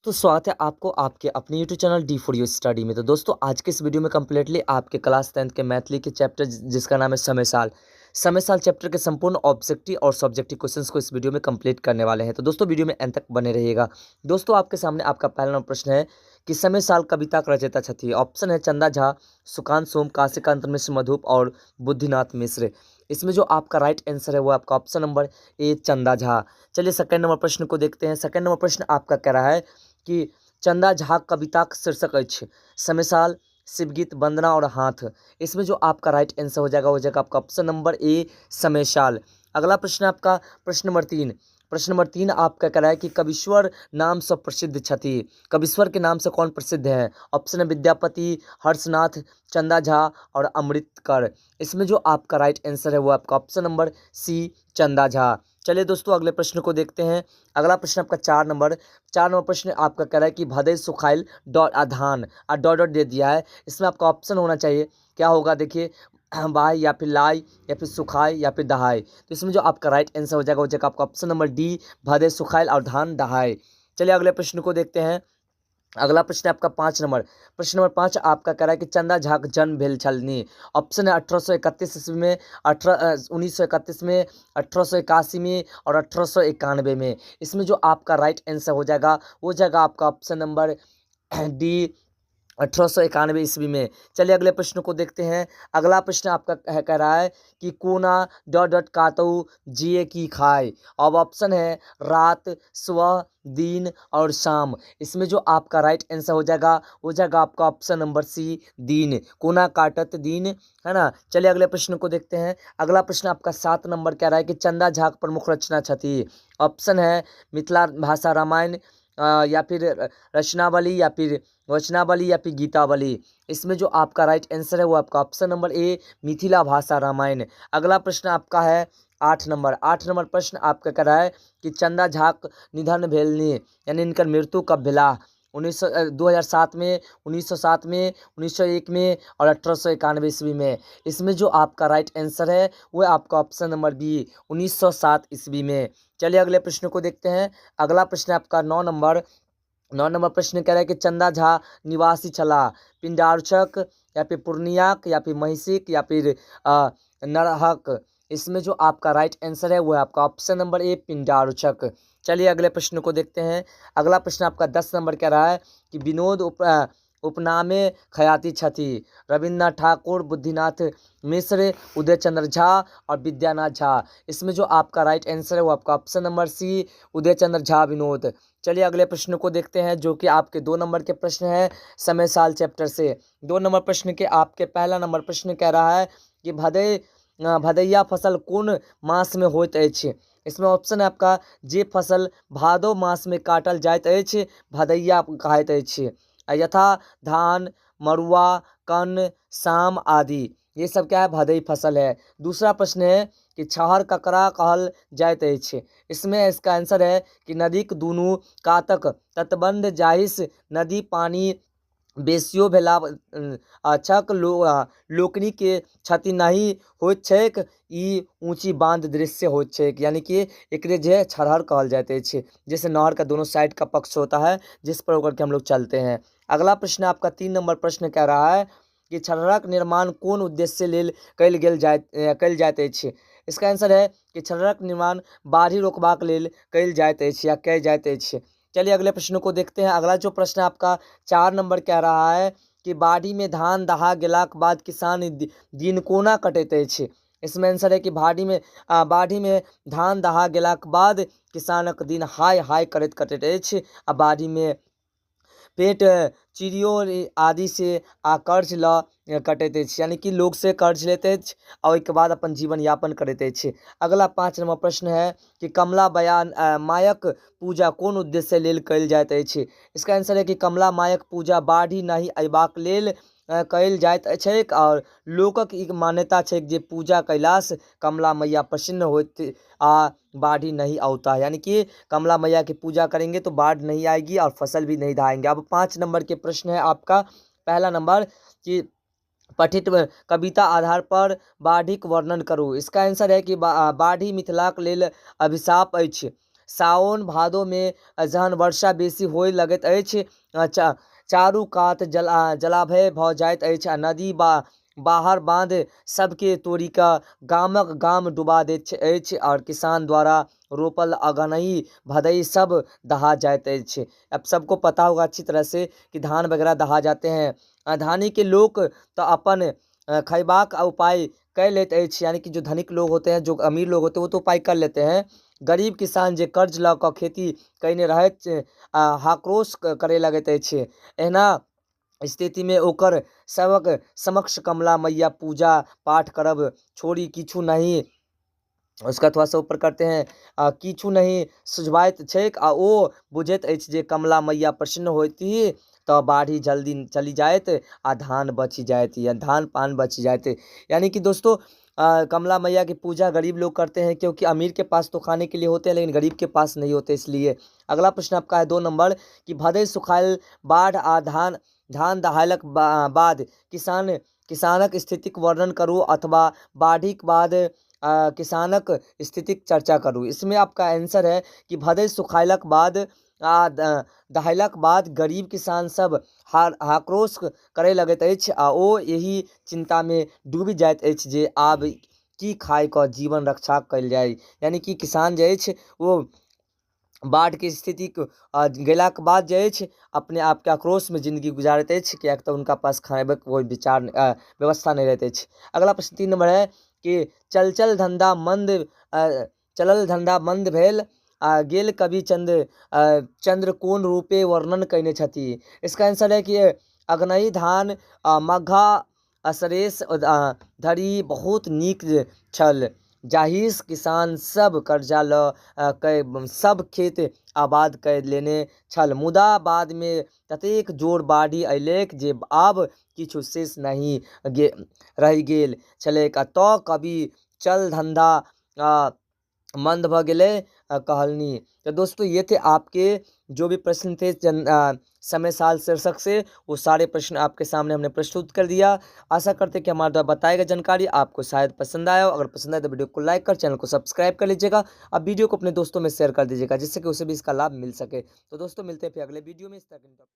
तो स्वागत है आपको आपके अपने YouTube channel D for you study में। तो दोस्तों आज के इस वीडियो में कम्प्लीटली आपके क्लास 10th के मैथिली के चैप्टर जिसका नाम है समय साल चैप्टर के संपूर्ण ऑब्जेक्टिव और सब्जेक्टिव क्वेश्चंस को इस वीडियो में कंप्लीट करने वाले हैं। तो दोस्तों वीडियो में अंत तक बने रहिएगा। दोस्तों आपके सामने आपका पहला नंबर प्रश्न है कि समय साल कविता का रचयिता छथि। ऑप्शन है चंदा झा, सुकांत सोम, काशिकांत मिश्र मधुप और बुद्धिनाथ मिश्र। इसमें जो आपका राइट आंसर है वो आपका ऑप्शन नंबर ए चंदा झा। चलिए सेकंड नंबर प्रश्न को देखते हैं। सेकंड नंबर प्रश्न आपका कह रहा है कि चंदा झा कविताक शीर्षक अछि समयसाल, शिवगीत, वंदना और हाथ। इसमें जो आपका राइट आंसर हो जाएगा आपका ऑप्शन नंबर ए समयसाल। अगला प्रश्न आपका प्रश्न नंबर 3। प्रश्न नंबर 3 आपका कह रहा है कि कविश्वर नाम से प्रसिद्ध छथि। कविश्वर के नाम से कौन प्रसिद्ध है? ऑप्शन है विद्यापति, हर्षनाथ, चंदा झा और अमृतकर। इसमें जो आपका राइट आंसर है वो आपका ऑप्शन नंबर सी चंदा झा। चलिए दोस्तों अगले प्रश्न को देखते हैं। अगला प्रश्न आपका 4 नंबर प्रश्न आपका कह रहा है कि भदई सुखाइल डॉट धान डॉट डॉट दे दिया है। इसमें आपका ऑप्शन होना चाहिए, क्या होगा देखिए, बाई या फिर लाई या फिर सुखाई या फिर दहाई। तो इसमें जो आपका राइट आंसर हो जाएगा आपका ऑप्शन नंबर डी भदई सुखाइल और धान दहाई। चलिए अगले प्रश्न को देखते हैं। अगला प्रश्न है आपका 5 नंबर। प्रश्न नंबर 5 आपका कह रहा है कि चंदा झा के जन्म भेल छलनी। ऑप्शन है 1831 ईस्वी में, 1931 में, 1881 में और 1891 में। इसमें जो आपका राइट आंसर हो जाएगा वो जाएगा आपका ऑप्शन नंबर डी 1891 ईस्वी में। चलिए अगले प्रश्न को देखते हैं। अगला प्रश्न आपका कह रहा है कि कोना डॉट डॉट कातऊ जिए की खाए। अब ऑप्शन है रात, सुबह, दिन और शाम। इसमें जो आपका राइट आंसर हो जाएगा वो जाएगा आपका ऑप्शन नंबर सी दिन, कोना काटत दिन, है ना। चलिए अगले प्रश्न को देखते हैं। अगला प्रश्न आपका 7 नंबर कह रहा है कि चंदा झा के प्रमुख रचना छथि। ऑप्शन है मिथिला भाषा रामायण, या फिर रचनावली या फिर वचनावली या फिर गीतावली। इसमें जो आपका राइट आंसर है वो आपका ऑप्शन नंबर ए मिथिला भाषा रामायण। अगला प्रश्न आपका है 8 नंबर प्रश्न आपका कह रहा है कि चंदा झा के निधन भेलनी यानी इनका मृत्यु कब भेला। 2007 में, 1907 में, 1901 में और 1891 ईस्वी में। इसमें जो आपका राइट आंसर है वो आपका ऑप्शन नंबर बी 1907 ईस्वी में। चलिए अगले प्रश्न को देखते हैं। अगला प्रश्न आपका 9 नंबर प्रश्न कह रहा है कि चंदा झा निवासी छला पिंडारुचक या फिर पूर्णियाक या फिर महिषिक या फिर नरहक। इसमें जो आपका राइट आंसर है वो है आपका ऑप्शन नंबर ए पिंडारुचक। चलिए अगले प्रश्न को देखते हैं। अगला प्रश्न आपका 10 नंबर कह रहा है कि विनोद उपनामे खयाती छथि। रविन्द्रनाथ ठाकुर, बुद्धिनाथ मिश्र, उदय चंद्र झा और विद्यानाथ झा। इसमें जो आपका राइट आंसर है वो आपका option number C Uday Chandra Jha Vinod. चलिए अगले प्रश्न को देखते हैं जो कि आपके 2 नंबर के प्रश्न है समय साल चैप्टर से। 2 नंबर प्रश्न के आपके पहला नंबर प्रश्न कह रहा है कि भदैया फसल कौन मास में होइत अछि। इसमें ऑप्शन है आपका जे फसल भादो मास में काटल जाइत अछि भदैया कहैत अछि, यथा धान, मड़ुआ, कन्न, साम आदि। ये सब क्या है, भदई फसल है। दूसरा प्रश्न है कि छहर ककरा कहल जाइत अछि। इसमें इसका आंसर है कि नदीक दुनू कातक तटबंध जाहिस नदी पानी बेसियो भेला अछक लोकनी के क्षति नहीं होइत छैक, ई ऊंची बांध दृश्य होइत छैक। यानी कि एकरे जे छरहर कहल जाते हैं, जैसे नहर का दोनों साइड का पक्ष होता है जिस पर होकर के हम लोग चलते हैं। अगला प्रश्न आपका 3 नंबर प्रश्न कह रहा है कि छरहरक निर्माण कौन उद्देश्य लेल कयल जाइत अछि। इसका आंसर है कि छरहरक निर्माण बाढ़ि रोकबाक लेल कयल जाइत अछि या कयल जाइत अछि। चलिए अगले प्रश्न को देखते हैं। अगला जो प्रश्न आपका 4 नंबर कह रहा है कि बाढ़ी में धान दहा गेलाक बाद किसान दिन कोना कटैत अछि। इसमें आंसर है कि बाढ़ी में धान दहा गेलाक बाद किसानक दिन हाय हाय करैत कटैत अछि आ बाढ़ी में पेट चिड़ियों आदि से कर्ज ल कटैत अछि, यानी कि लोग से कर्ज लेत अछि और ओहिके बाद अपन जीवन यापन करैत अछि। अगला 5 नंबर प्रश्न है कि कमला बयान मायक पूजा कोन उद्देश्य लेल कयल जाइत अछि। इसका आंसर है कि कमला मायक पूजा बाढ़ि नहि अयबाक लेल कयल जाइत छैक और लोकक ई मान्यता छै जे पूजा कैलाश कमला मैया प्रसन्न होइत आ बाढ़ी नहीं औता है। यानी कि कमला मैया की पूजा करेंगे तो बाढ़ नहीं आएगी और फसल भी नहीं दहाएंगे। अब 5 नंबर के प्रश्न है आपका पहला नंबर कि पठित कविता आधार पर बाढ़िक वर्णन करू। इसका आंसर है कि बाढ़ी मिथिलाक लेल अभिशाप अछि। साओन भादो में जहन वर्षा बेसी होय लगैत अछि, चारू कात जलाभय भऽ जाइत अछि, आ नदी बाहर बाँध सबके तोड़ि कऽ गामक गाम डुबा दैत अछि, और किसान द्वारा रोपल अगहनी भदई सब दहा जाते हैं। अब सबको पता होगा अच्छी तरह से कि धान वगैरह दहा जाते हैं। धानी के लोग तो अपन खैबाक उपाय कर लेते हैं, यानी कि जो धनिक लोग होते हैं, जो अमीर लोग होते हैं, वो तो उपाय कर लेते हैं। गरीब किसान जे कर्ज लऽ कऽ खेती कयने रहैत हाक्रोश करे लगैत अछि। एना स्थिति में ओकर सबक समक्ष कमला मैया पूजा पाठ करब छोड़ी किछु नहीं, उसका थोड़ा सा ऊपर करते हैं, किछु नहीं सुझबाइत छैक, आ ओ बुझैत अछि जे कमला मैया प्रसन्न होती तो बाढ़ी जल्दी चली जाएत आ धान बची जाएत, या धान पान बची जाएत। यानी कि दोस्तों कमला मैया की पूजा गरीब लोग करते हैं, क्योंकि अमीर के पास तो खाने के लिए होते हैं लेकिन गरीब के पास नहीं होते, इसलिए। अगला प्रश्न आपका है 2 नंबर कि भदई सुखायल बाढ़ आ धान दहायलक बाद किसानक स्थितिक वर्णन करू, अथवा बाढ़िक बाद किसानक स्थितिक चर्चा करू। इसमें आपका आंसर है कि भदई सुखायलक बाद दहायलक बाद गरीब किसान सब हाक्रोश करे लगैत अछि, आ ओ यही चिंता में डूबि जाइत अछि जे आब की खाय कऽ जीवन रक्षा कयल जाय। यानी कि किसान जे अछि वो बाढ़ के स्थिति गेला के बाद जे अछि अपने आप के आक्रोश में जिंदगी गुजारैत अछि, कियाक तऽ उनका पास खाने कोई विचार व्यवस्था नहीं रहते अछि। अगला प्रश्न 3 नंबर है कि चलल धंधा मंद भेल गेल कवि चंद्र कोन रूपे वर्णन कयने छथि। इसका आंसर है कि अगहनी धान मघा असरेस धरि बहुत नीक छल, जाहिसँ किसान सब कर्जा लऽ कऽ सब खेत आबाद कर लेने छल, मुदा बाद में ततेक जोर बाढ़ि अयलैक जे आब किछु शेष नहीं रहि गेल छलैक, तऽ कवि चल धंधा मंद भ गेले कहलनी। तो दोस्तों ये थे आपके जो भी प्रश्न थे समय साल शीर्षक से, वो सारे प्रश्न आपके सामने हमने प्रस्तुत कर दिया। आशा करते कि हमारे द्वारा बताई गई जानकारी आपको शायद पसंद आया हो। अगर पसंद आए तो वीडियो को लाइक कर चैनल को सब्सक्राइब कर लीजिएगा। अब वीडियो को अपने दोस्तों में शेयर कर दीजिएगा, जिससे कि उसे भी इसका लाभ मिल सके। तो दोस्तों मिलते हैं फिर अगले वीडियो में। इस तरह